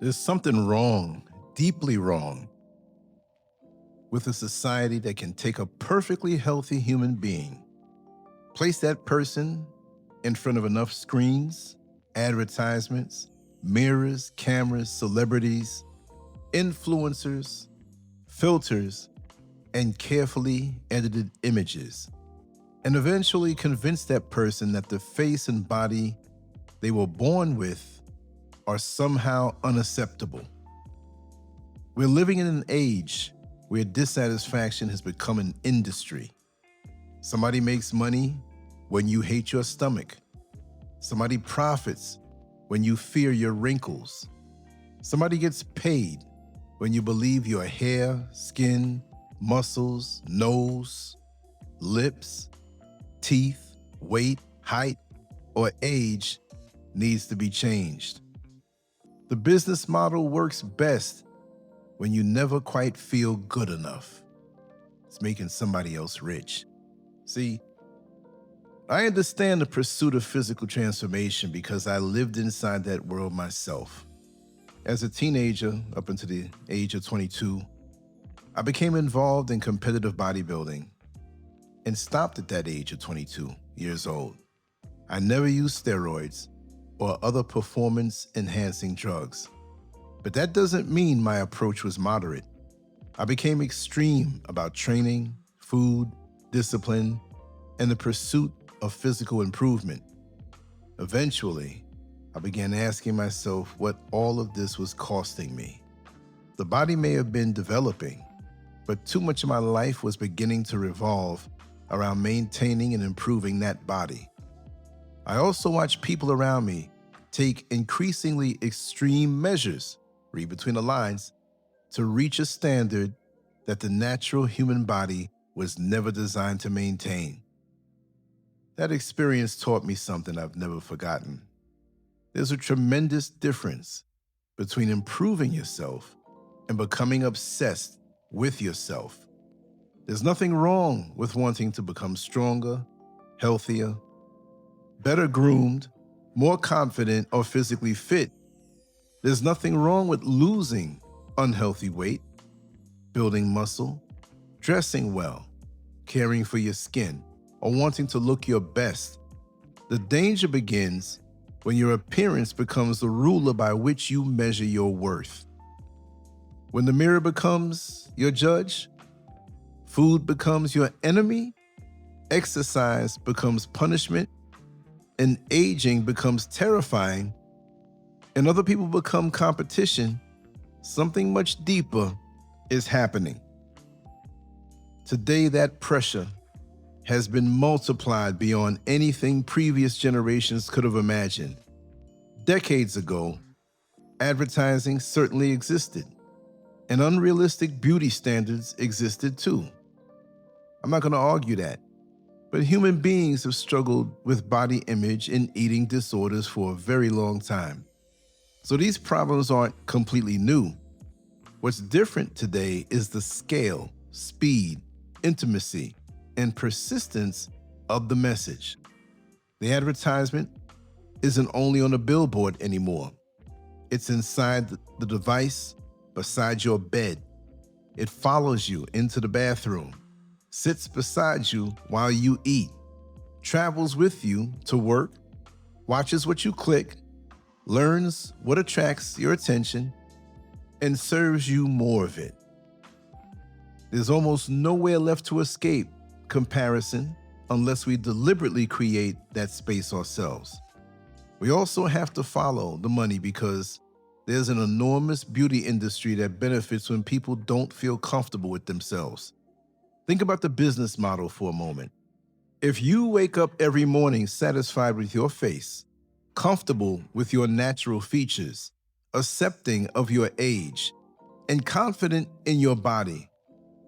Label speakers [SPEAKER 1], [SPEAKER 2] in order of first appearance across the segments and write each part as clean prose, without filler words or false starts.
[SPEAKER 1] There's something wrong, deeply wrong, with a society that can take a perfectly healthy human being, place that person in front of enough screens, advertisements, mirrors, cameras, celebrities, influencers, filters, and carefully edited images, and eventually convince that person that the face and body they were born with are somehow unacceptable. We're living in an age where dissatisfaction has become an industry. Somebody makes money when you hate your stomach. Somebody profits when you fear your wrinkles. Somebody gets paid when you believe your hair, skin, muscles, nose, lips, teeth, weight, height, or age needs to be changed. The business model works best when you never quite feel good enough. It's making somebody else rich. See, I understand the pursuit of physical transformation because I lived inside that world myself. As a teenager, up until the age of 22, I became involved in competitive bodybuilding and stopped at that age of 22 years old. I never used steroids or other performance-enhancing drugs. But that doesn't mean my approach was moderate. I became extreme about training, food, discipline, and the pursuit of physical improvement. Eventually, I began asking myself what all of this was costing me. The body may have been developing, but too much of my life was beginning to revolve around maintaining and improving that body. I also watched people around me take increasingly extreme measures, read between the lines, to reach a standard that the natural human body was never designed to maintain. That experience taught me something I've never forgotten. There's a tremendous difference between improving yourself and becoming obsessed with yourself. There's nothing wrong with wanting to become stronger, healthier, better groomed, more confident, or physically fit. There's nothing wrong with losing unhealthy weight, building muscle, dressing well, caring for your skin, or wanting to look your best. The danger begins when your appearance becomes the ruler by which you measure your worth. When the mirror becomes your judge, food becomes your enemy, exercise becomes punishment, and aging becomes terrifying, and other people become competition, something much deeper is happening. Today, that pressure has been multiplied beyond anything previous generations could have imagined. Decades ago, advertising certainly existed, and unrealistic beauty standards existed too. I'm not going to argue that. But human beings have struggled with body image and eating disorders for a very long time. So these problems aren't completely new. What's different today is the scale, speed, intimacy, and persistence of the message. The advertisement isn't only on a billboard anymore. It's inside the device, beside your bed. It follows you into the bathroom, sits beside you while you eat, travels with you to work, watches what you click, learns what attracts your attention, and serves you more of it. There's almost nowhere left to escape comparison unless we deliberately create that space ourselves. We also have to follow the money because there's an enormous beauty industry that benefits when people don't feel comfortable with themselves. Think about the business model for a moment. If you wake up every morning satisfied with your face, comfortable with your natural features, accepting of your age, and confident in your body,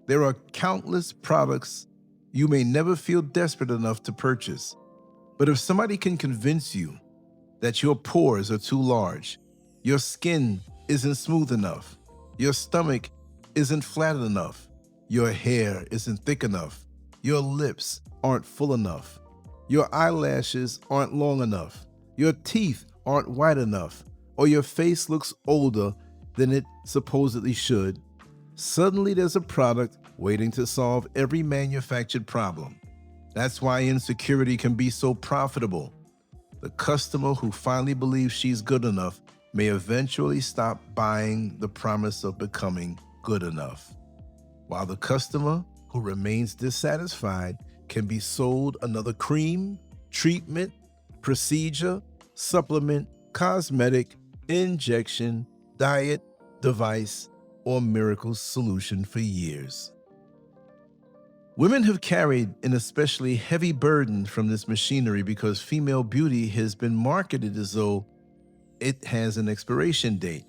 [SPEAKER 1] there are countless products you may never feel desperate enough to purchase. But if somebody can convince you that your pores are too large, your skin isn't smooth enough, your stomach isn't flat enough, your hair isn't thick enough, your lips aren't full enough, your eyelashes aren't long enough, your teeth aren't white enough, or your face looks older than it supposedly should, suddenly there's a product waiting to solve every manufactured problem. That's why insecurity can be so profitable. The customer who finally believes she's good enough may eventually stop buying the promise of becoming good enough, while the customer who remains dissatisfied can be sold another cream, treatment, procedure, supplement, cosmetic, injection, diet, device, or miracle solution for years. Women have carried an especially heavy burden from this machinery because female beauty has been marketed as though it has an expiration date.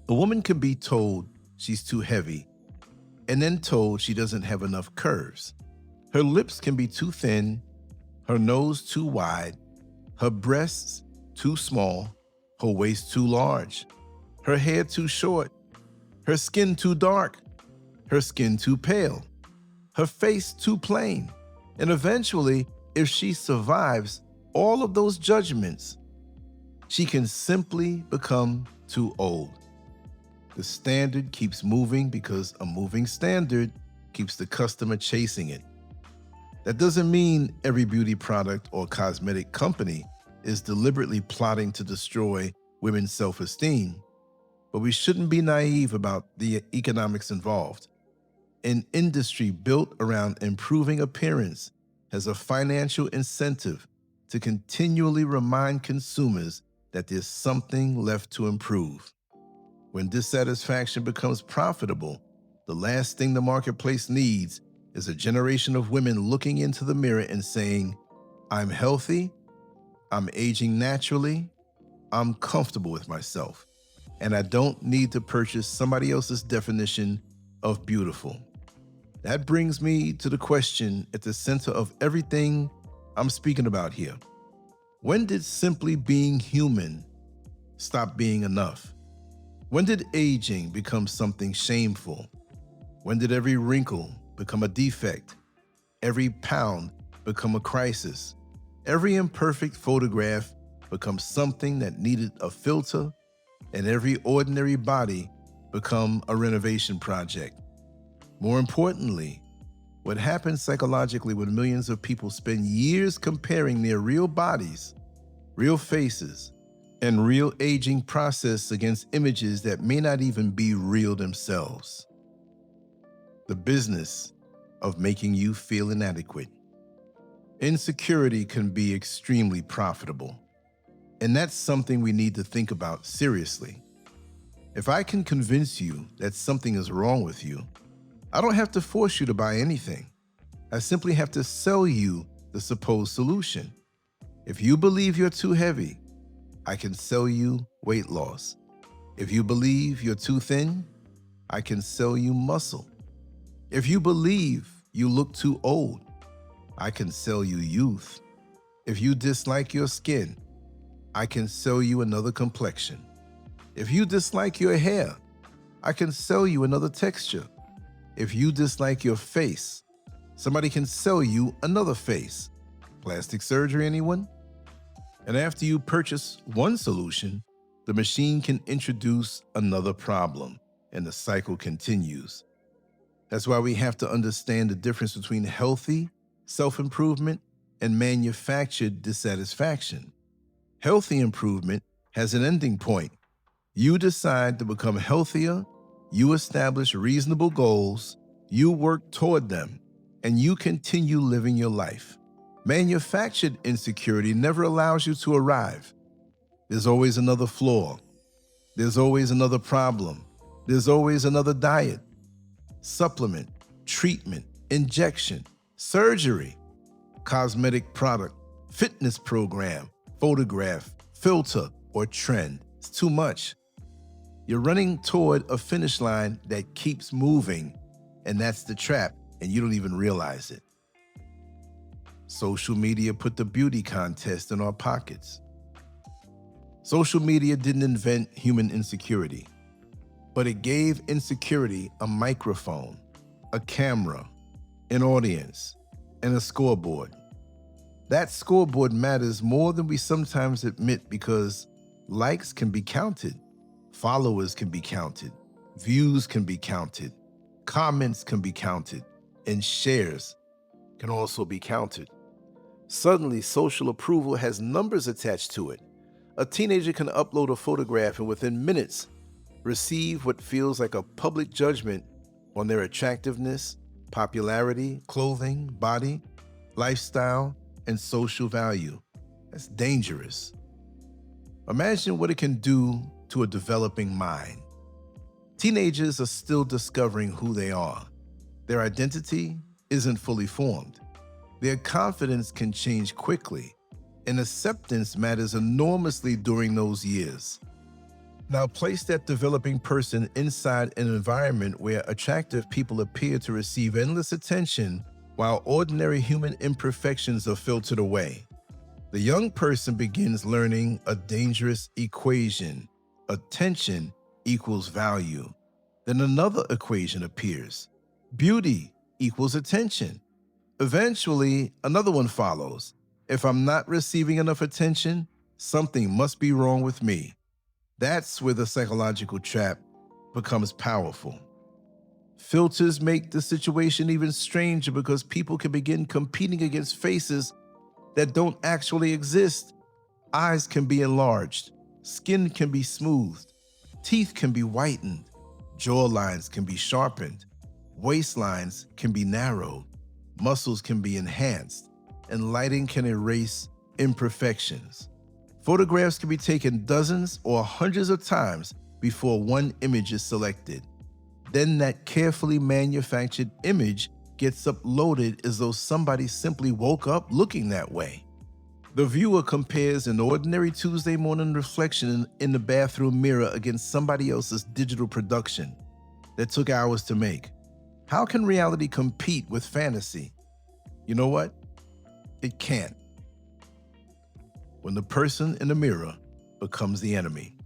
[SPEAKER 1] A woman can be told she's too heavy and then told she doesn't have enough curves. Her lips can be too thin, her nose too wide, her breasts too small, her waist too large, her hair too short, her skin too dark, her skin too pale, her face too plain. And eventually, if she survives all of those judgments, she can simply become too old. The standard keeps moving because a moving standard keeps the customer chasing it. That doesn't mean every beauty product or cosmetic company is deliberately plotting to destroy women's self-esteem, but we shouldn't be naive about the economics involved. An industry built around improving appearance has a financial incentive to continually remind consumers that there's something left to improve. When dissatisfaction becomes profitable, the last thing the marketplace needs is a generation of women looking into the mirror and saying, "I'm healthy, I'm aging naturally, I'm comfortable with myself, and I don't need to purchase somebody else's definition of beautiful." That brings me to the question at the center of everything I'm speaking about here. When did simply being human stop being enough? When did aging become something shameful? When did every wrinkle become a defect? Every pound become a crisis? Every imperfect photograph become something that needed a filter? And every ordinary body become a renovation project? More importantly, what happens psychologically when millions of people spend years comparing their real bodies, real faces, and real aging process against images that may not even be real themselves? The business of making you feel inadequate. Insecurity can be extremely profitable, and that's something we need to think about seriously. If I can convince you that something is wrong with you, I don't have to force you to buy anything. I simply have to sell you the supposed solution. If you believe you're too heavy, I can sell you weight loss. If you believe you're too thin, I can sell you muscle. If you believe you look too old, I can sell you youth. If you dislike your skin, I can sell you another complexion. If you dislike your hair, I can sell you another texture. If you dislike your face, somebody can sell you another face. Plastic surgery, anyone? And after you purchase one solution, the machine can introduce another problem, and the cycle continues. That's why we have to understand the difference between healthy self-improvement and manufactured dissatisfaction. Healthy improvement has an ending point. You decide to become healthier, you establish reasonable goals, you work toward them, and you continue living your life. Manufactured insecurity never allows you to arrive. There's always another flaw. There's always another problem. There's always another diet, supplement, treatment, injection, surgery, cosmetic product, fitness program, photograph, filter, or trend. It's too much. You're running toward a finish line that keeps moving, and that's the trap, and you don't even realize it. Social media put the beauty contest in our pockets. Social media didn't invent human insecurity, but it gave insecurity a microphone, a camera, an audience, and a scoreboard. That scoreboard matters more than we sometimes admit because likes can be counted, Followers can be counted, views can be counted, comments can be counted, and shares can also be counted. Suddenly, social approval has numbers attached to it. A teenager can upload a photograph and within minutes receive what feels like a public judgment on their attractiveness, popularity, clothing, body, lifestyle, and social value. That's dangerous. Imagine what it can do to a developing mind. Teenagers are still discovering who they are. Their identity isn't fully formed. Their confidence can change quickly, and acceptance matters enormously during those years. Now, place that developing person inside an environment where attractive people appear to receive endless attention while ordinary human imperfections are filtered away. The young person begins learning a dangerous equation. Attention equals value. Then another equation appears. Beauty equals attention. Eventually, another one follows. If I'm not receiving enough attention, something must be wrong with me. That's where the psychological trap becomes powerful. Filters make the situation even stranger because people can begin competing against faces that don't actually exist. Eyes can be enlarged, skin can be smoothed, teeth can be whitened, jawlines can be sharpened, waistlines can be narrowed, muscles can be enhanced, and lighting can erase imperfections. Photographs can be taken dozens or hundreds of times before one image is selected. Then that carefully manufactured image gets uploaded as though somebody simply woke up looking that way. The viewer compares an ordinary Tuesday morning reflection in the bathroom mirror against somebody else's digital production that took hours to make. How can reality compete with fantasy? You know what? It can't. When the person in the mirror becomes the enemy.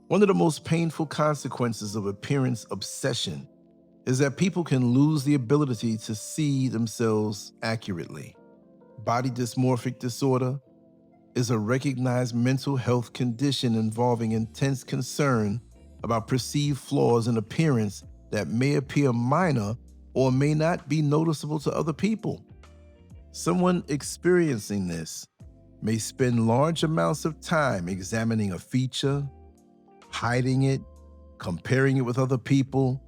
[SPEAKER 1] One of the most painful consequences of appearance obsession is that people can lose the ability to see themselves accurately. Body dysmorphic disorder is a recognized mental health condition involving intense concern about perceived flaws in appearance that may appear minor or may not be noticeable to other people. Someone experiencing this may spend large amounts of time examining a feature, hiding it, comparing it with other people,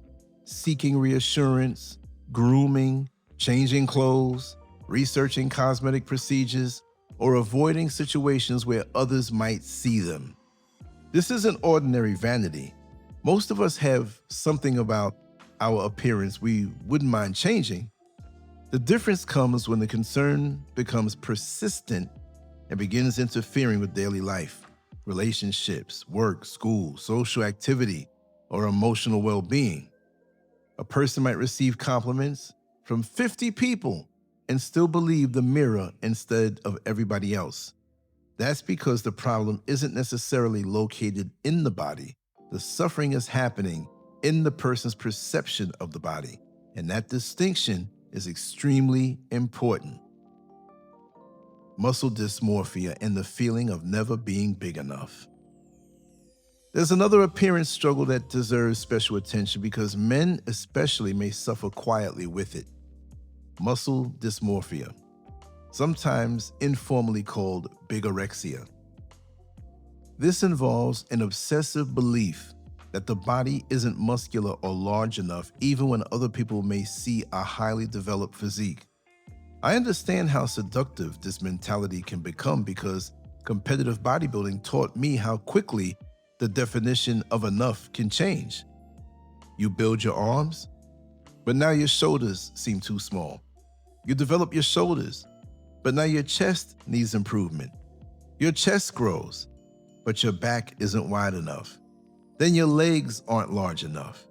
[SPEAKER 1] seeking reassurance, grooming, changing clothes, researching cosmetic procedures, or avoiding situations where others might see them. This isn't ordinary vanity. Most of us have something about our appearance we wouldn't mind changing. The difference comes when the concern becomes persistent and begins interfering with daily life, relationships, work, school, social activity, or emotional well-being. A person might receive compliments from 50 people and still believe the mirror instead of everybody else. That's because the problem isn't necessarily located in the body. The suffering is happening in the person's perception of the body, and that distinction is extremely important. Muscle dysmorphia and the feeling of never being big enough. There's another appearance struggle that deserves special attention because men especially may suffer quietly with it. Muscle dysmorphia, sometimes informally called bigorexia. This involves an obsessive belief that the body isn't muscular or large enough even when other people may see a highly developed physique. I understand how seductive this mentality can become because competitive bodybuilding taught me how quickly the definition of enough can change. You build your arms, but now your shoulders seem too small. You develop your shoulders, but now your chest needs improvement. Your chest grows, but your back isn't wide enough. Then your legs aren't large enough.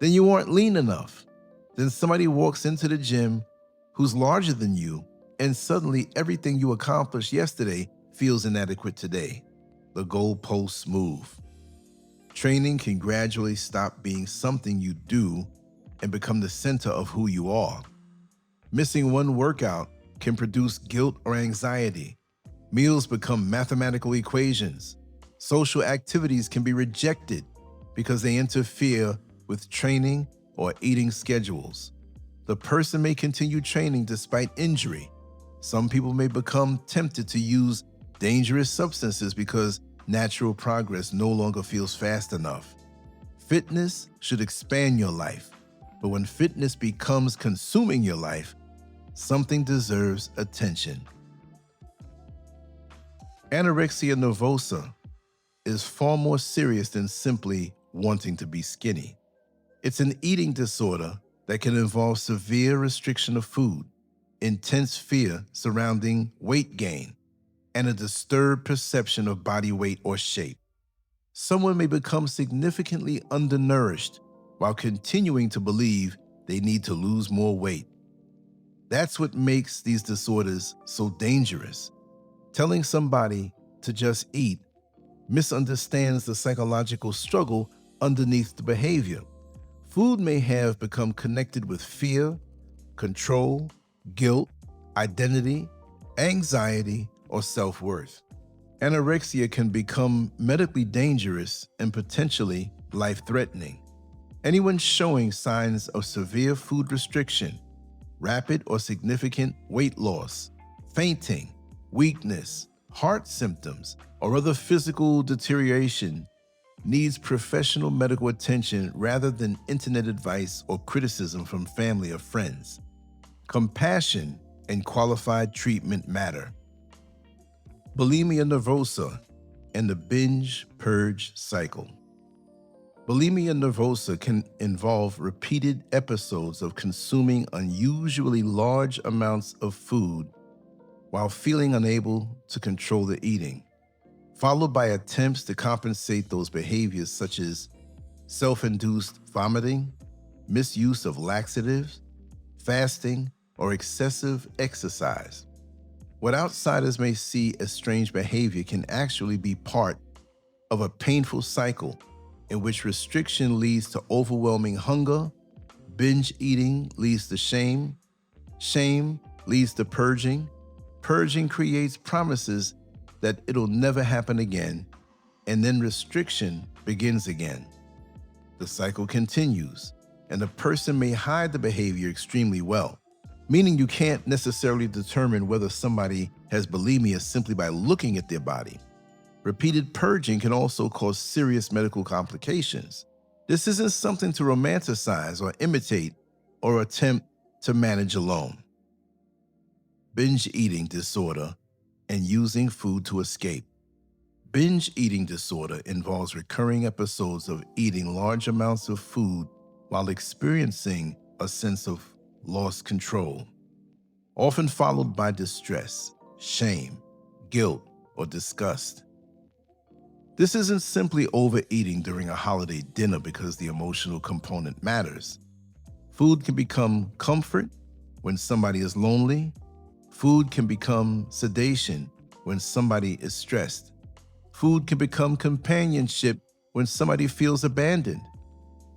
[SPEAKER 1] Then you aren't lean enough. Then somebody walks into the gym who's larger than you, and suddenly everything you accomplished yesterday feels inadequate today. The goalposts move. Training can gradually stop being something you do and become the center of who you are. Missing one workout can produce guilt or anxiety. Meals become mathematical equations. Social activities can be rejected because they interfere with training or eating schedules. The person may continue training despite injury. Some people may become tempted to use dangerous substances because natural progress no longer feels fast enough. Fitness should expand your life, but when fitness becomes consuming your life, something deserves attention. Anorexia nervosa is far more serious than simply wanting to be skinny. It's an eating disorder that can involve severe restriction of food, intense fear surrounding weight gain, and a disturbed perception of body weight or shape. Someone may become significantly undernourished while continuing to believe they need to lose more weight. That's what makes these disorders so dangerous. Telling somebody to just eat misunderstands the psychological struggle underneath the behavior. Food may have become connected with fear, control, guilt, identity, anxiety, or self-worth. Anorexia can become medically dangerous and potentially life-threatening. Anyone showing signs of severe food restriction, rapid or significant weight loss, fainting, weakness, heart symptoms, or other physical deterioration needs professional medical attention rather than internet advice or criticism from family or friends. Compassion and qualified treatment matter. Bulimia nervosa and the binge-purge cycle. Bulimia nervosa can involve repeated episodes of consuming unusually large amounts of food while feeling unable to control the eating, followed by attempts to compensate those behaviors such as self-induced vomiting, misuse of laxatives, fasting, or excessive exercise. What outsiders may see as strange behavior can actually be part of a painful cycle in which restriction leads to overwhelming hunger, binge eating leads to shame, shame leads to purging, purging creates promises that it'll never happen again, and then restriction begins again. The cycle continues, and the person may hide the behavior extremely well, meaning you can't necessarily determine whether somebody has bulimia simply by looking at their body. Repeated purging can also cause serious medical complications. This isn't something to romanticize or imitate or attempt to manage alone. Binge eating disorder and using food to escape. Binge eating disorder involves recurring episodes of eating large amounts of food while experiencing a sense of lost control, often followed by distress, shame, guilt, or disgust. This isn't simply overeating during a holiday dinner because the emotional component matters. Food can become comfort when somebody is lonely. Food can become sedation when somebody is stressed. Food can become companionship when somebody feels abandoned.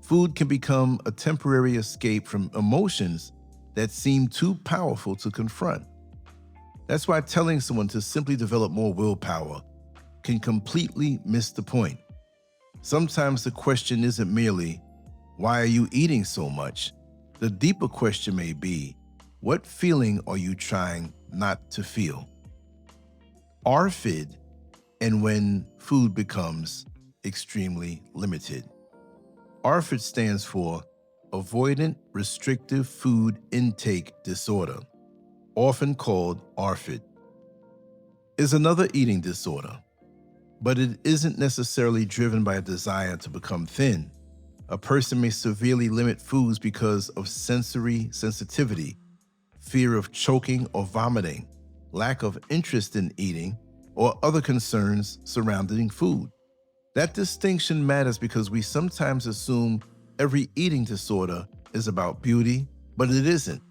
[SPEAKER 1] Food can become a temporary escape from emotions that seem too powerful to confront. That's why telling someone to simply develop more willpower can completely miss the point. Sometimes the question isn't merely, why are you eating so much? The deeper question may be, what feeling are you trying not to feel? ARFID, and when food becomes extremely limited. ARFID stands for Avoidant Restrictive Food Intake Disorder, often called ARFID, is another eating disorder, but it isn't necessarily driven by a desire to become thin. A person may severely limit foods because of sensory sensitivity, fear of choking or vomiting, lack of interest in eating, or other concerns surrounding food. That distinction matters because we sometimes assume every eating disorder is about beauty, but it isn't.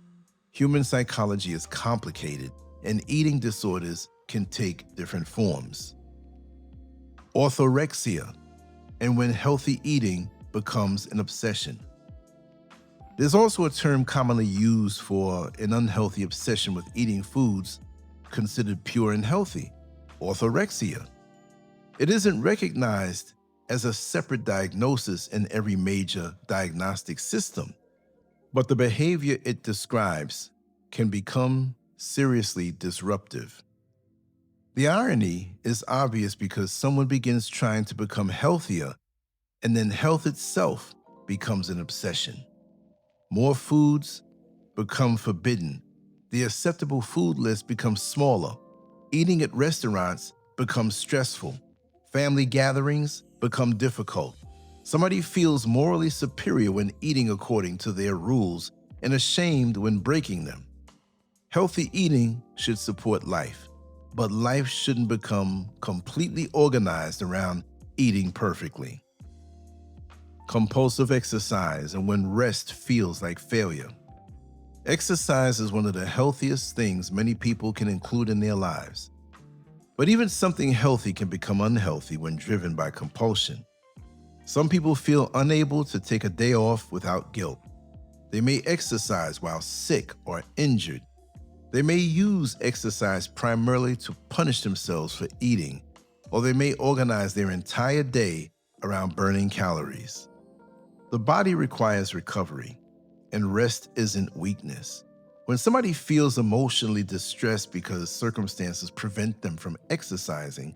[SPEAKER 1] Human psychology is complicated, and eating disorders can take different forms. Orthorexia, and when healthy eating becomes an obsession. There's also a term commonly used for an unhealthy obsession with eating foods considered pure and healthy, orthorexia. It isn't recognized as a separate diagnosis in every major diagnostic system, but the behavior it describes can become seriously disruptive. The irony is obvious because someone begins trying to become healthier, and then health itself becomes an obsession. More foods become forbidden. The acceptable food list becomes smaller. Eating at restaurants becomes stressful. Family gatherings become difficult. Somebody feels morally superior when eating according to their rules and ashamed when breaking them. Healthy eating should support life, but life shouldn't become completely organized around eating perfectly. Compulsive exercise and when rest feels like failure. Exercise is one of the healthiest things many people can include in their lives. But even something healthy can become unhealthy when driven by compulsion. Some people feel unable to take a day off without guilt. They may exercise while sick or injured. They may use exercise primarily to punish themselves for eating, or they may organize their entire day around burning calories. The body requires recovery, and rest isn't weakness. When somebody feels emotionally distressed because circumstances prevent them from exercising,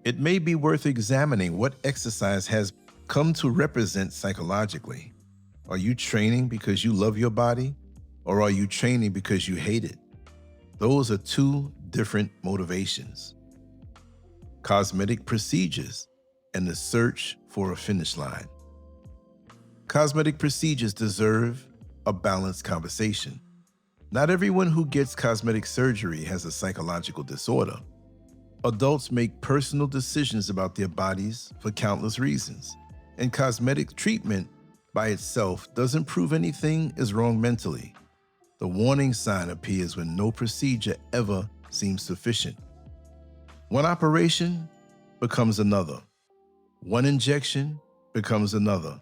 [SPEAKER 1] it may be worth examining what exercise has come to represent psychologically. Are you training because you love your body, or are you training because you hate it? Those are two different motivations. Cosmetic procedures and the search for a finish line. Cosmetic procedures deserve a balanced conversation. Not everyone who gets cosmetic surgery has a psychological disorder. Adults make personal decisions about their bodies for countless reasons, and cosmetic treatment by itself doesn't prove anything is wrong mentally. The warning sign appears when no procedure ever seems sufficient. One operation becomes another. One injection becomes another.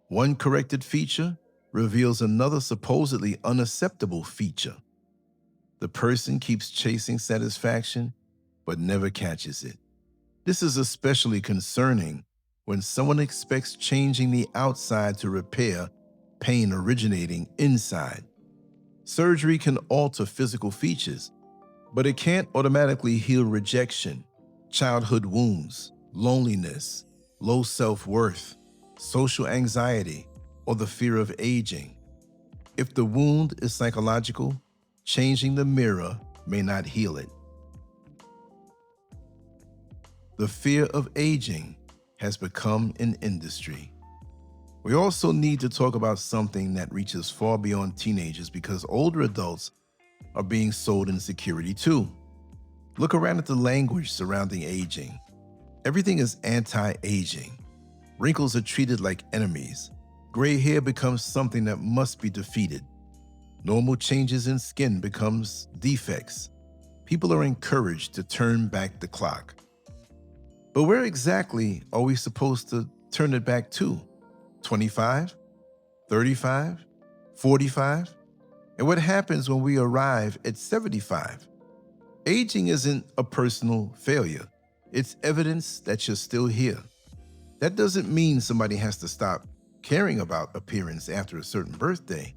[SPEAKER 1] One corrected feature reveals another supposedly unacceptable feature. The person keeps chasing satisfaction, but never catches it. This is especially concerning when someone expects changing the outside to repair pain originating inside. Surgery can alter physical features, but it can't automatically heal rejection, childhood wounds, loneliness, low self-worth, social anxiety, or the fear of aging. If the wound is psychological, changing the mirror may not heal it. The fear of aging has become an industry. We also need to talk about something that reaches far beyond teenagers because older adults are being sold insecurity too. Look around at the language surrounding aging. Everything is anti-aging. Wrinkles are treated like enemies. Gray hair becomes something that must be defeated. Normal changes in skin becomes defects. People are encouraged to turn back the clock. But where exactly are we supposed to turn it back to? 25? 35? 45? And what happens when we arrive at 75? Aging isn't a personal failure. It's evidence that you're still here. That doesn't mean somebody has to stop caring about appearance after a certain birthday.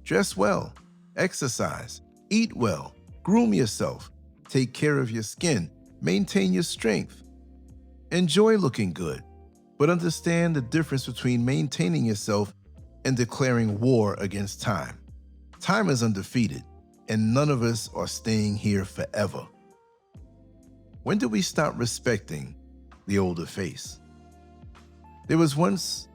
[SPEAKER 1] Dress well, exercise, eat well, groom yourself, take care of your skin, maintain your strength. Enjoy looking good, but understand the difference between maintaining yourself and declaring war against time. Time is undefeated, and none of us are staying here forever. When do we stop respecting the older face? There was once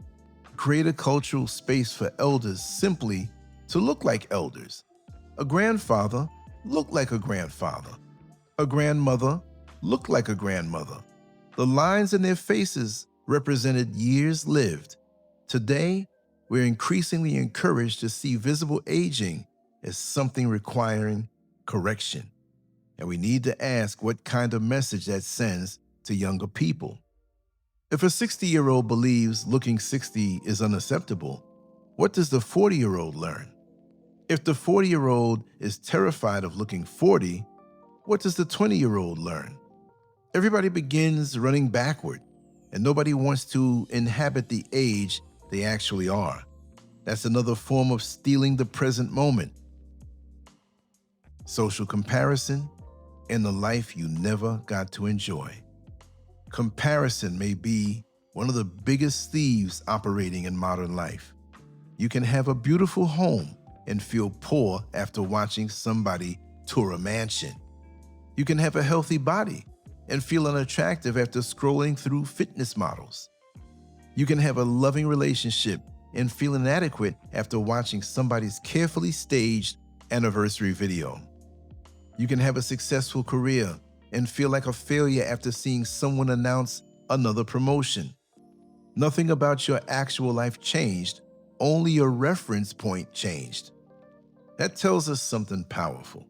[SPEAKER 1] greater cultural space for elders simply to look like elders. A grandfather looked like a grandfather. A grandmother looked like a grandmother. The lines in their faces represented years lived. Today, we're increasingly encouraged to see visible aging as something requiring correction. And we need to ask what kind of message that sends to younger people. If a 60-year-old believes looking 60 is unacceptable, what does the 40-year-old learn? If the 40-year-old is terrified of looking 40, what does the 20-year-old learn? Everybody begins running backward, and nobody wants to inhabit the age they actually are. That's another form of stealing the present moment. Social comparison and the life you never got to enjoy. Comparison may be one of the biggest thieves operating in modern life. You can have a beautiful home and feel poor after watching somebody tour a mansion. You can have a healthy body and feel unattractive after scrolling through fitness models. You can have a loving relationship and feel inadequate after watching somebody's carefully staged anniversary video. You can have a successful career and feel like a failure after seeing someone announce another promotion. Nothing about your actual life changed, only your reference point changed. That tells us something powerful.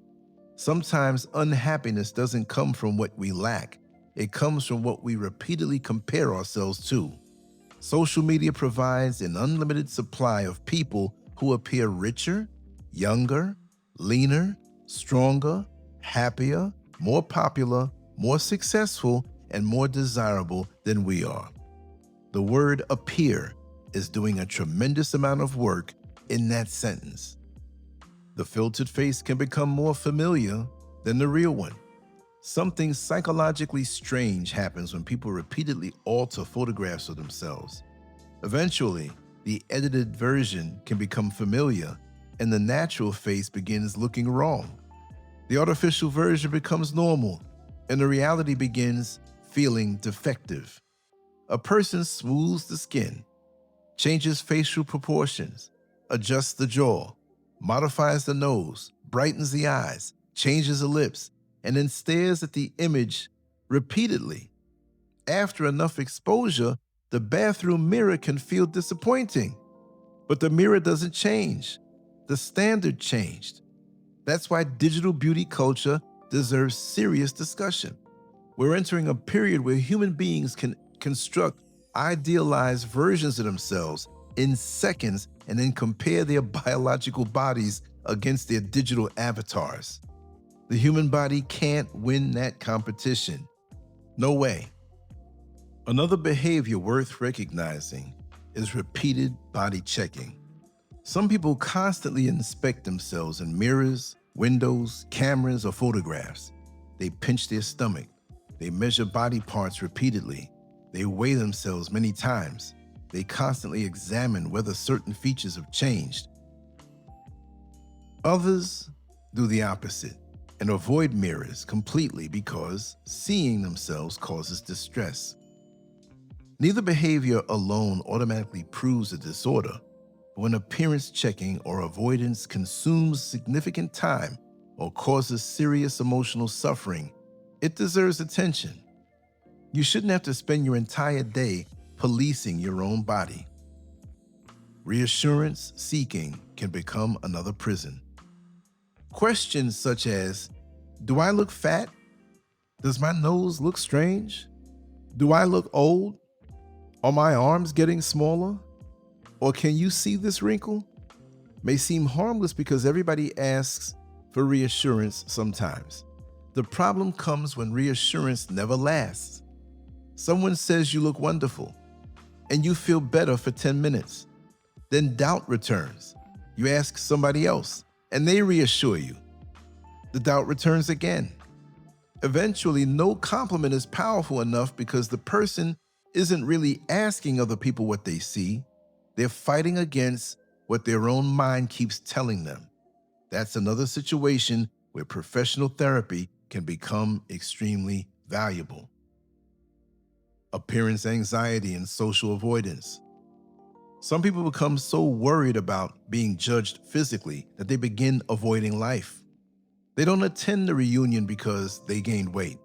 [SPEAKER 1] Sometimes unhappiness doesn't come from what we lack. It comes from what we repeatedly compare ourselves to. Social media provides an unlimited supply of people who appear richer, younger, leaner, stronger, happier, more popular, more successful, and more desirable than we are. The word appear is doing a tremendous amount of work in that sentence. The filtered face can become more familiar than the real one. Something psychologically strange happens when people repeatedly alter photographs of themselves. Eventually, the edited version can become familiar, and the natural face begins looking wrong. The artificial version becomes normal, and the reality begins feeling defective. A person smooths the skin, changes facial proportions, adjusts the jaw, modifies the nose, brightens the eyes, changes the lips, and then stares at the image repeatedly. After enough exposure, the bathroom mirror can feel disappointing. But the mirror doesn't change. The standard changed. That's why digital beauty culture deserves serious discussion. We're entering a period where human beings can construct idealized versions of themselves in seconds and then compare their biological bodies against their digital avatars. The human body can't win that competition. No way. Another behavior worth recognizing is repeated body checking. Some people constantly inspect themselves in mirrors, windows, cameras, or photographs. They pinch their stomach. They measure body parts repeatedly. They weigh themselves many times. They constantly examine whether certain features have changed. Others do the opposite and avoid mirrors completely because seeing themselves causes distress. Neither behavior alone automatically proves a disorder, but when appearance checking or avoidance consumes significant time or causes serious emotional suffering, it deserves attention. You shouldn't have to spend your entire day policing your own body. Reassurance seeking can become another prison. Questions such as, do I look fat? Does my nose look strange? Do I look old? Are my arms getting smaller? Or can you see this wrinkle? May seem harmless because everybody asks for reassurance sometimes. The problem comes when reassurance never lasts. Someone says you look wonderful, and you feel better for 10 minutes. Then doubt returns. You ask somebody else, and they reassure you. The doubt returns again. Eventually, no compliment is powerful enough because the person isn't really asking other people what they see. They're fighting against what their own mind keeps telling them. That's another situation where professional therapy can become extremely valuable. Appearance anxiety and social avoidance. Some people become so worried about being judged physically that they begin avoiding life. They don't attend the reunion because they gained weight.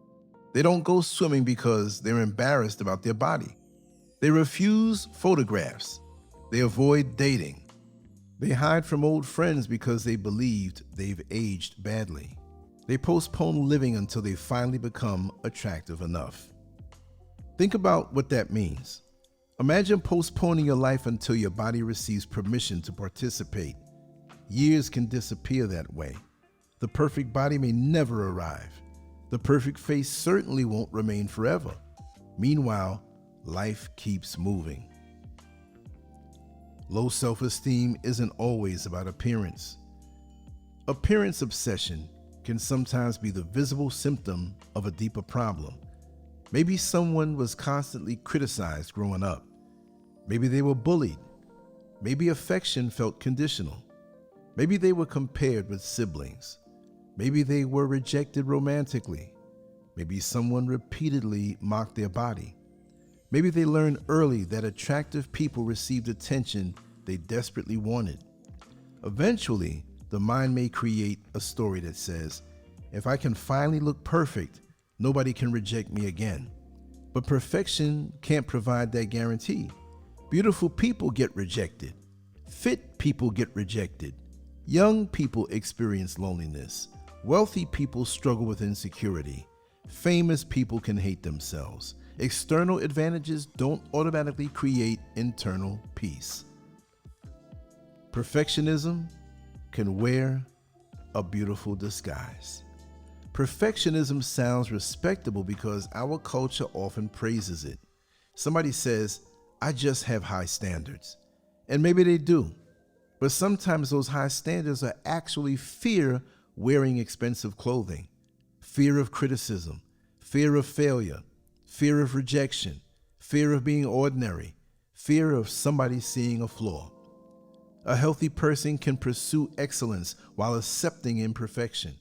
[SPEAKER 1] They don't go swimming because they're embarrassed about their body. They refuse photographs. They avoid dating. They hide from old friends because they believed they've aged badly. They postpone living until they finally become attractive enough. Think about what that means. Imagine postponing your life until your body receives permission to participate. Years can disappear that way. The perfect body may never arrive. The perfect face certainly won't remain forever. Meanwhile, life keeps moving. Low self-esteem isn't always about appearance. Appearance obsession can sometimes be the visible symptom of a deeper problem. Maybe someone was constantly criticized growing up. Maybe they were bullied. Maybe affection felt conditional. Maybe they were compared with siblings. Maybe they were rejected romantically. Maybe someone repeatedly mocked their body. Maybe they learned early that attractive people received attention they desperately wanted. Eventually, the mind may create a story that says, if I can finally look perfect, nobody can reject me again. But perfection can't provide that guarantee. Beautiful people get rejected. Fit people get rejected. Young people experience loneliness. Wealthy people struggle with insecurity. Famous people can hate themselves. External advantages don't automatically create internal peace. Perfectionism can wear a beautiful disguise. Perfectionism sounds respectable because our culture often praises it. Somebody says, I just have high standards. And maybe they do. But sometimes those high standards are actually fear wearing expensive clothing, fear of criticism, fear of failure, fear of rejection, fear of being ordinary, fear of somebody seeing a flaw. A healthy person can pursue excellence while accepting imperfection.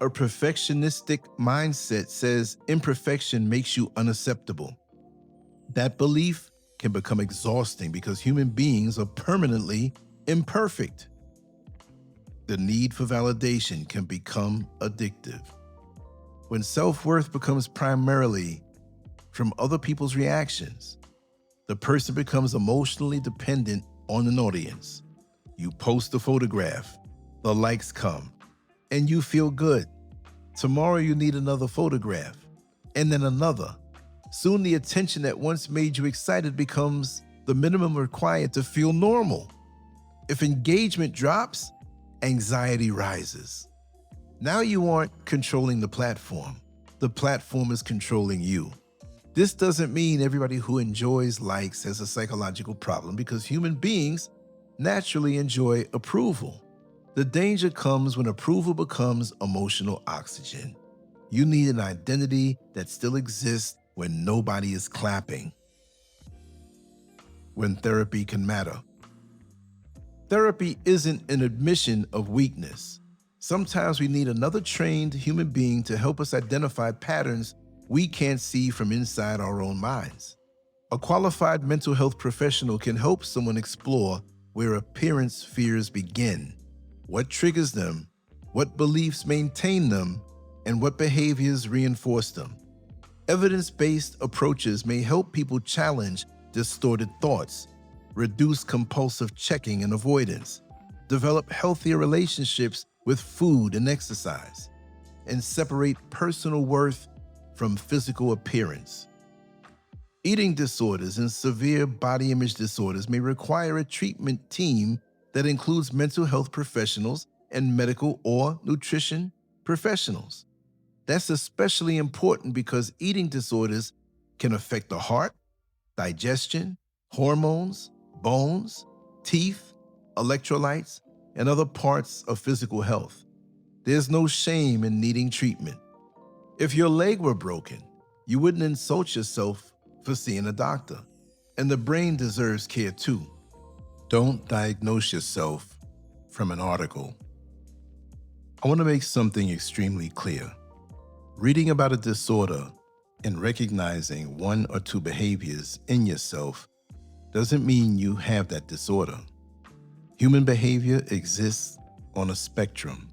[SPEAKER 1] A perfectionistic mindset says imperfection makes you unacceptable. That belief can become exhausting because human beings are permanently imperfect. The need for validation can become addictive. When self-worth becomes primarily from other people's reactions, the person becomes emotionally dependent on an audience. You post a photograph, the likes come, and you feel good. Tomorrow you need another photograph, and then another. Soon the attention that once made you excited becomes the minimum required to feel normal. If engagement drops, anxiety rises. Now you aren't controlling the platform is controlling you. This doesn't mean everybody who enjoys likes has a psychological problem, because human beings naturally enjoy approval. The danger comes when approval becomes emotional oxygen. You need an identity that still exists when nobody is clapping. When therapy can matter. Therapy isn't an admission of weakness. Sometimes we need another trained human being to help us identify patterns we can't see from inside our own minds. A qualified mental health professional can help someone explore where appearance fears begin, what triggers them, what beliefs maintain them, and what behaviors reinforce them. Evidence-based approaches may help people challenge distorted thoughts, reduce compulsive checking and avoidance, develop healthier relationships with food and exercise, and separate personal worth from physical appearance. Eating disorders and severe body image disorders may require a treatment team that includes mental health professionals and medical or nutrition professionals. That's especially important because eating disorders can affect the heart, digestion, hormones, bones, teeth, electrolytes, and other parts of physical health. There's no shame in needing treatment. If your leg were broken, you wouldn't insult yourself for seeing a doctor, and the brain deserves care too. Don't diagnose yourself from an article. I want to make something extremely clear. Reading about a disorder and recognizing one or two behaviors in yourself doesn't mean you have that disorder. Human behavior exists on a spectrum.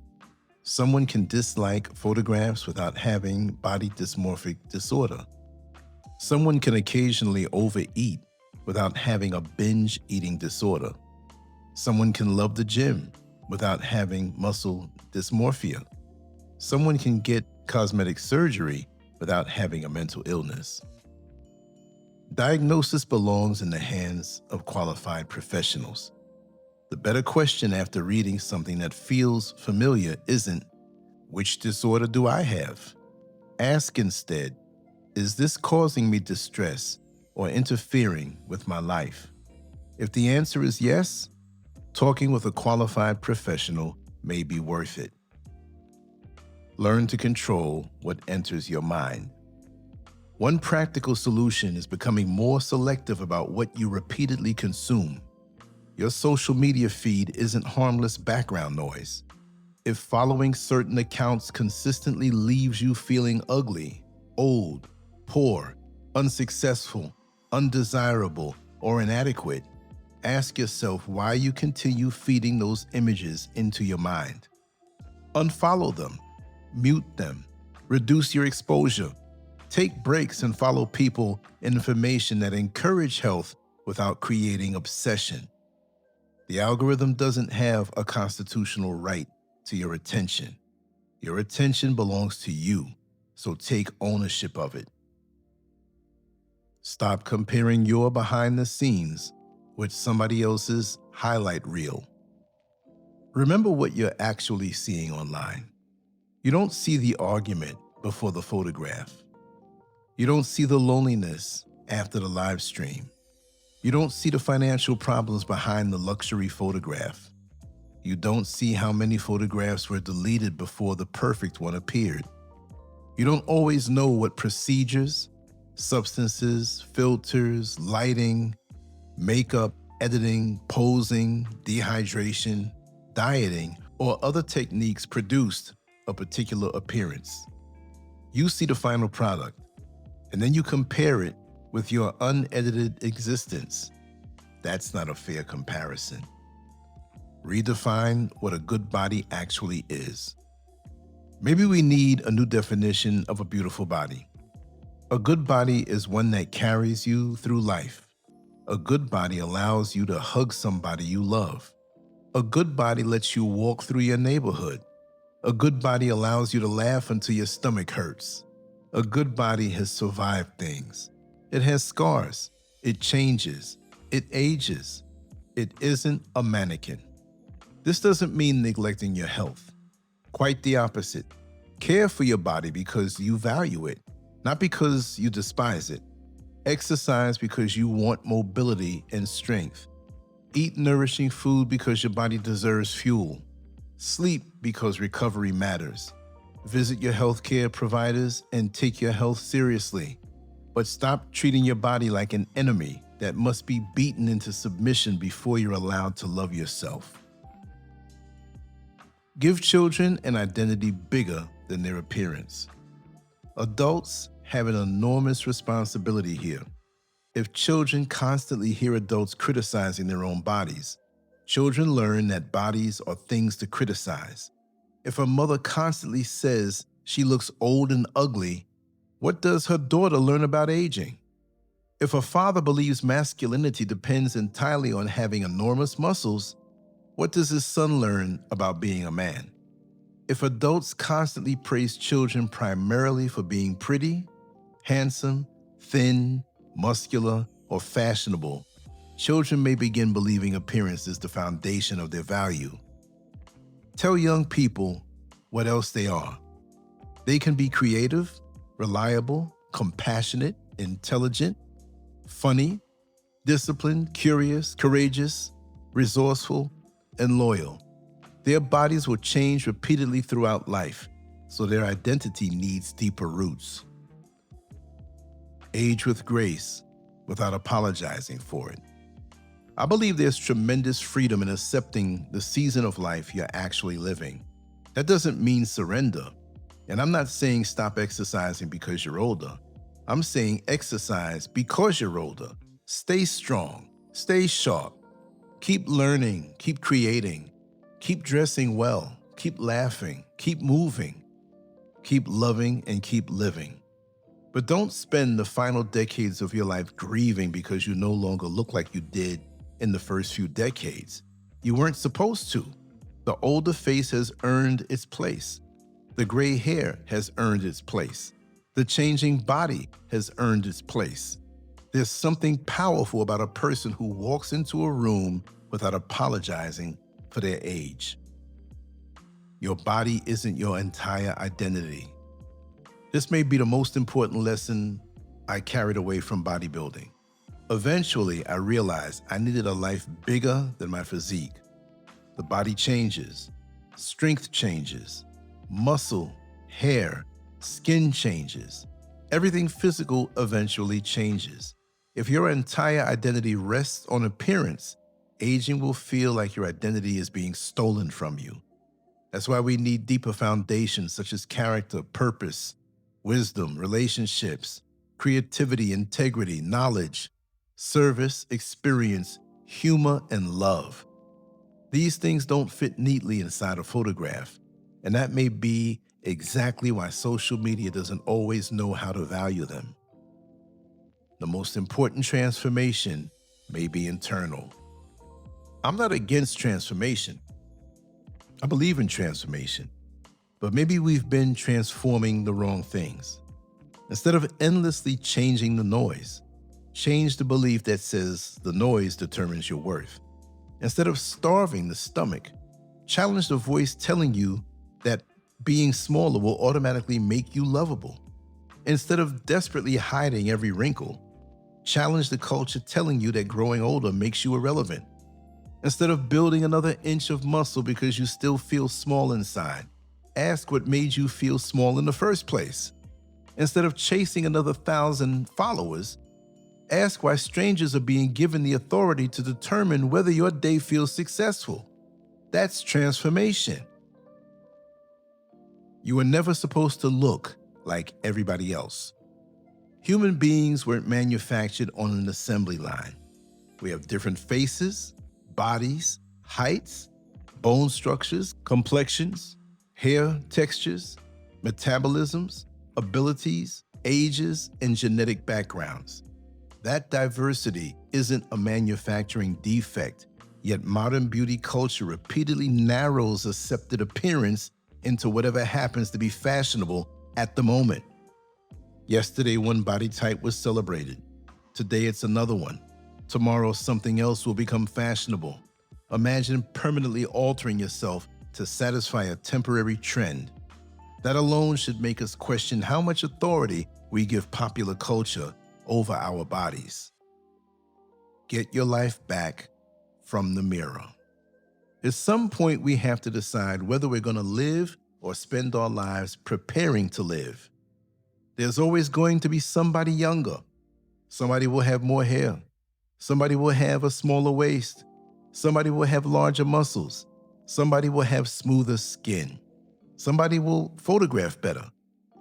[SPEAKER 1] Someone can dislike photographs without having body dysmorphic disorder. Someone can occasionally overeat without having a binge-eating disorder. Someone can love the gym without having muscle dysmorphia. Someone can get cosmetic surgery without having a mental illness. Diagnosis belongs in the hands of qualified professionals. The better question after reading something that feels familiar isn't, which disorder do I have? Ask instead, is this causing me distress or interfering with my life? If the answer is yes, talking with a qualified professional may be worth it. Learn to control what enters your mind. One practical solution is becoming more selective about what you repeatedly consume. Your social media feed isn't harmless background noise. If following certain accounts consistently leaves you feeling ugly, old, poor, unsuccessful, undesirable, or inadequate, ask yourself why you continue feeding those images into your mind. Unfollow them, mute them, reduce your exposure. Take breaks and follow people and information that encourage health without creating obsession. The algorithm doesn't have a constitutional right to your attention. Your attention belongs to you, so take ownership of it. Stop comparing your behind the scenes with somebody else's highlight reel. Remember what you're actually seeing online. You don't see the argument before the photograph. You don't see the loneliness after the live stream. You don't see the financial problems behind the luxury photograph. You don't see how many photographs were deleted before the perfect one appeared. You don't always know what procedures, substances, filters, lighting, makeup, editing, posing, dehydration, dieting, or other techniques produced a particular appearance. You see the final product, and then you compare it with your unedited existence. That's not a fair comparison. Redefine what a good body actually is. Maybe we need a new definition of a beautiful body. A good body is one that carries you through life. A good body allows you to hug somebody you love. A good body lets you walk through your neighborhood. A good body allows you to laugh until your stomach hurts. A good body has survived things. It has scars. It changes. It ages. It isn't a mannequin. This doesn't mean neglecting your health. Quite the opposite. Care for your body because you value it, not because you despise it. Exercise because you want mobility and strength. Eat nourishing food because your body deserves fuel. Sleep because recovery matters. Visit your healthcare providers and take your health seriously. But stop treating your body like an enemy that must be beaten into submission before you're allowed to love yourself. Give children an identity bigger than their appearance. Adults have an enormous responsibility here. If children constantly hear adults criticizing their own bodies, children learn that bodies are things to criticize. If a mother constantly says she looks old and ugly, what does her daughter learn about aging? If a father believes masculinity depends entirely on having enormous muscles, what does his son learn about being a man? If adults constantly praise children primarily for being pretty, handsome, thin, muscular, or fashionable, children may begin believing appearance is the foundation of their value. Tell young people what else they are. They can be creative, reliable, compassionate, intelligent, funny, disciplined, curious, courageous, resourceful, and loyal. Their bodies will change repeatedly throughout life, so their identity needs deeper roots. Age with grace without apologizing for it. I believe there's tremendous freedom in accepting the season of life you're actually living. That doesn't mean surrender. And I'm not saying stop exercising because you're older. I'm saying exercise because you're older. Stay strong, stay sharp, keep learning, keep creating, keep dressing well, keep laughing, keep moving, keep loving, and keep living. But don't spend the final decades of your life grieving because you no longer look like you did in the first few decades. You weren't supposed to. The older face has earned its place. The gray hair has earned its place. The changing body has earned its place. There's something powerful about a person who walks into a room without apologizing for their age. Your body isn't your entire identity. This may be the most important lesson I carried away from bodybuilding. Eventually, I realized I needed a life bigger than my physique. The body changes, strength changes, muscle, hair, skin changes. Everything physical eventually changes. If your entire identity rests on appearance, aging will feel like your identity is being stolen from you. That's why we need deeper foundations such as character, purpose, wisdom, relationships, creativity, integrity, knowledge, service, experience, humor, and love. These things don't fit neatly inside a photograph, and that may be exactly why social media doesn't always know how to value them. The most important transformation may be internal. I'm not against transformation. I believe in transformation, but maybe we've been transforming the wrong things. Instead of endlessly changing the noise, change the belief that says the noise determines your worth. Instead of starving the stomach, challenge the voice telling you that being smaller will automatically make you lovable. Instead of desperately hiding every wrinkle, challenge the culture telling you that growing older makes you irrelevant. Instead of building another inch of muscle because you still feel small inside, ask what made you feel small in the first place. Instead of chasing another 1,000 followers, ask why strangers are being given the authority to determine whether your day feels successful. That's transformation. You were never supposed to look like everybody else. Human beings weren't manufactured on an assembly line. We have different faces, bodies, heights, bone structures, complexions, hair textures, metabolisms, abilities, ages, and genetic backgrounds. That diversity isn't a manufacturing defect, yet modern beauty culture repeatedly narrows accepted appearance into whatever happens to be fashionable at the moment. Yesterday, one body type was celebrated. Today, it's another one. Tomorrow, something else will become fashionable. Imagine permanently altering yourself to satisfy a temporary trend. That alone should make us question how much authority we give popular culture over our bodies. Get your life back from the mirror. At some point, we have to decide whether we're going to live or spend our lives preparing to live. There's always going to be somebody younger. Somebody will have more hair. Somebody will have a smaller waist. Somebody will have larger muscles. Somebody will have smoother skin. Somebody will photograph better.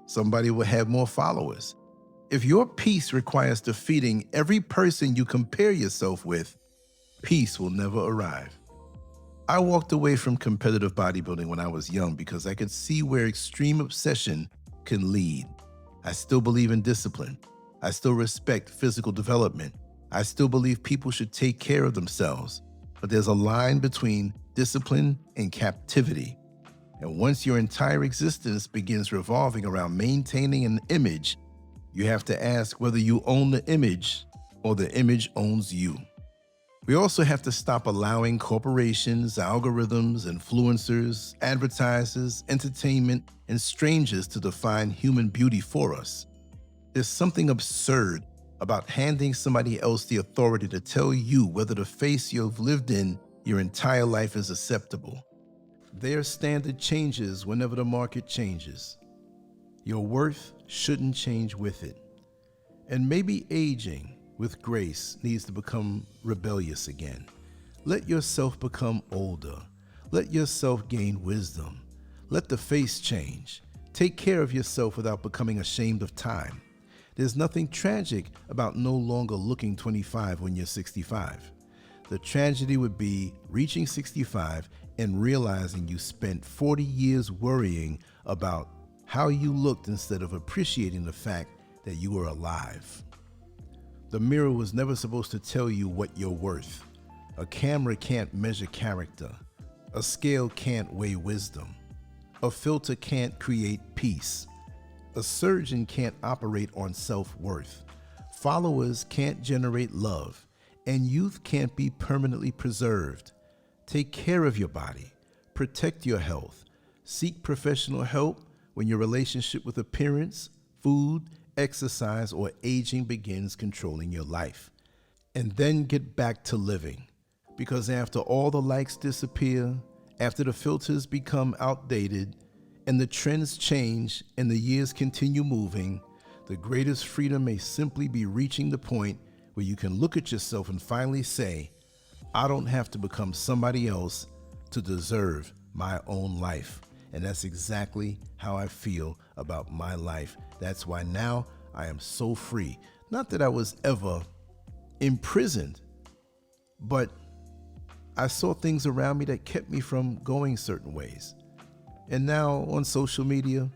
[SPEAKER 1] Somebody will have more followers. If your peace requires defeating every person you compare yourself with, peace will never arrive. I walked away from competitive bodybuilding when I was young because I could see where extreme obsession can lead. I still believe in discipline. I still respect physical development. I still believe people should take care of themselves. But there's a line between discipline and captivity. And once your entire existence begins revolving around maintaining an image, you have to ask whether you own the image or the image owns you. We also have to stop allowing corporations, algorithms, influencers, advertisers, entertainment, and strangers to define human beauty for us. There's something absurd about handing somebody else the authority to tell you whether the face you've lived in your entire life is acceptable. Their standard changes whenever the market changes. Your worth shouldn't change with it. And maybe aging with grace needs to become rebellious again. Let yourself become older. Let yourself gain wisdom. Let the face change. Take care of yourself without becoming ashamed of time. There's nothing tragic about no longer looking 25 when you're 65. The tragedy would be reaching 65 and realizing you spent 40 years worrying about how you looked instead of appreciating the fact that you were alive. The mirror was never supposed to tell you what you're worth. A camera can't measure character. A scale can't weigh wisdom. A filter can't create peace. A surgeon can't operate on self-worth. Followers can't generate love. And youth can't be permanently preserved. Take care of your body. Protect your health. Seek professional help when your relationship with appearance, food, exercise, or aging begins controlling your life. And then get back to living. Because after all the likes disappear, after the filters become outdated, and the trends change and the years continue moving, the greatest freedom may simply be reaching the point where you can look at yourself and finally say, I don't have to become somebody else to deserve my own life. And that's exactly how I feel about my life. That's why now I am so free. Not that I was ever imprisoned, but I saw things around me that kept me from going certain ways. And now on social media,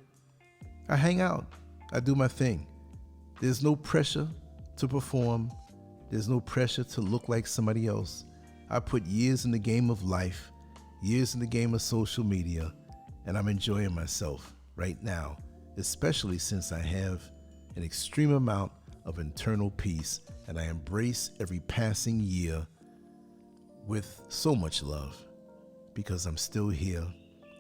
[SPEAKER 1] I hang out. I do my thing. There's no pressure to perform. There's no pressure to look like somebody else. I put years in the game of life, years in the game of social media, and I'm enjoying myself right now, especially since I have an extreme amount of internal peace, and I embrace every passing year with so much love because I'm still here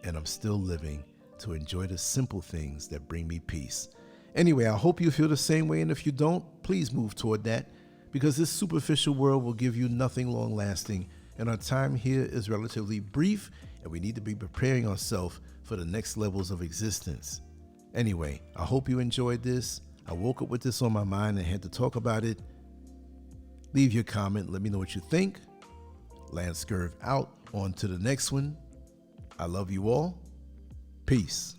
[SPEAKER 1] and I'm still living to enjoy the simple things that bring me peace. Anyway, I hope you feel the same way, and if you don't, please move toward that, because this superficial world will give you nothing long-lasting, and our time here is relatively brief, and we need to be preparing ourselves for the next levels of existence. Anyway, I hope you enjoyed this. I woke up with this on my mind and had to talk about it. Leave your comment. Let me know what you think. LanceScurv out. On to the next one. I love you all. Peace.